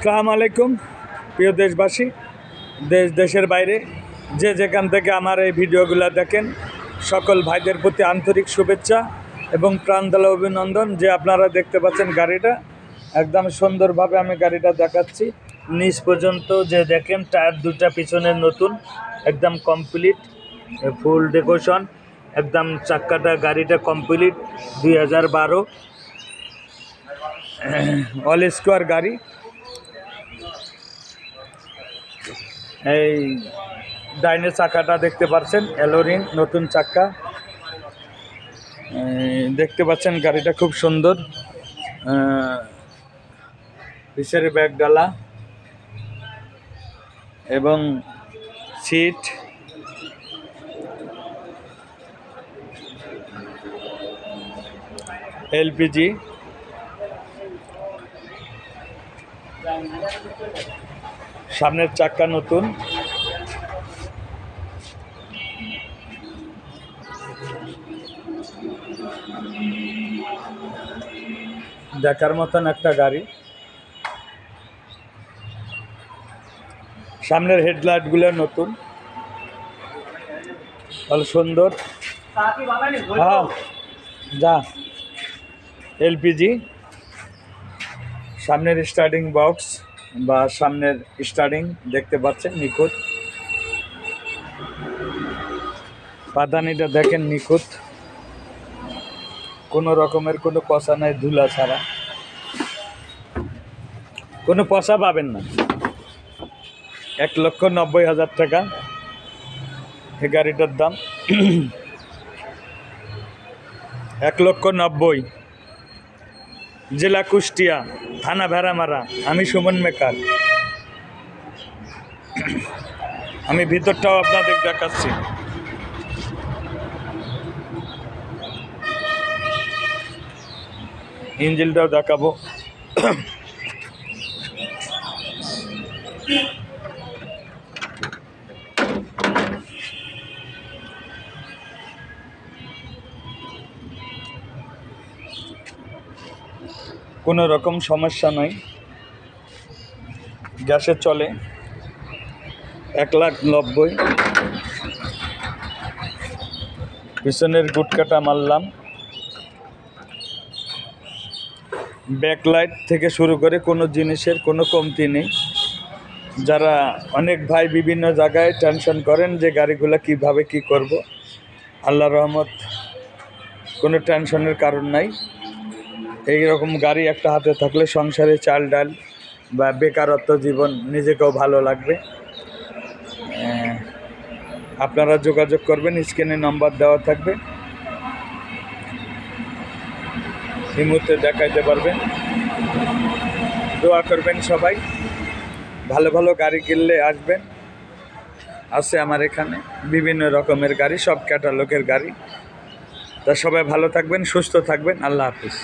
আসসালামু আলাইকুম প্রিয় দেশবাসী, দেশের বাইরে যে যেখান থেকে আমার এই ভিডিওগুলো দেখেন, সকল ভাইদের প্রতি আন্তরিক শুভেচ্ছা এবং প্রাণঢালা অভিনন্দন। যে আপনারা দেখতে পাচ্ছেন গাড়িটা একদম সুন্দরভাবে আমি গাড়িটা দেখাচ্ছি নিচ পর্যন্ত। যে দেখেন টায়ার দুটা পিছনের নতুন, একদম কমপ্লিট, ফুল ডেকোরেশন, একদম চাক্কাটা গাড়িটা কমপ্লিট। 2012 অল স্কোয়ার গাড়ি। এই ডাইনের চাকাটা দেখতে পাচ্ছেন অ্যালোরিং, নতুন চাক্কা দেখতে পাচ্ছেন। গাড়িটা খুব সুন্দর, পিছের ব্যাগ ডালা এবং সিট, এলপিজি, সামনের চাক্কা নতুন, দেখার মতন একটা গাড়ি। সামনের হেডলাইটগুলো নতুন, ভালো সুন্দর। হ্যাঁ যা, এলপিজি, সামনের স্টার্টিং বক্স বা সামনের স্টার্টিং দেখতে পাচ্ছেন নিখুঁত। পাদানিটা দেখেন নিখুঁত, কোনো রকমের কোনো পচা নাই, ধুলা ছাড়া, কোনো পচা পাবেন না। 1,90,000 টাকা এই গাড়িটার দাম। 1,90,000, জেলা কুষ্টিয়া, থানা ভেড়ামারা। আমি সুমন মেকার। আমি ভিতরটাও আপনাদের দেখাচ্ছি। ইঞ্জিনটাও দেখাবো। কোনো রকম সমস্যা নয়, গ্যাসে চলে। 1,90,000। পিছনের গুটকাটা মারলাম, ব্যাকলাইট থেকে শুরু করে কোনো জিনিসের কোনো কমতি নেই। যারা অনেক ভাই বিভিন্ন জায়গায় টেনশন করেন যে গাড়িগুলো কিভাবে কি করব, আল্লাহর রহমত কোনো টেনশনের কারণ নাই। এই রকম গাড়ি একটা হাতে থাকলে সংসারে চাল ডাল বা বেকারত্ব জীবন নিজেকেও ভালো লাগবে। আপনারা যোগাযোগ করবেন, স্ক্রিনে নাম্বার দেওয়া থাকবে, এই মুহূর্তে দেখাইতে পারবেন। দোয়া করবেন সবাই, ভালো ভালো গাড়ি কিনলে আসবেন। আছে আমার এখানে বিভিন্ন রকমের গাড়ি, সব ক্যাটালগের গাড়ি। তা সবাই ভালো থাকবেন, সুস্থ থাকবেন। আল্লাহ হাফিজ।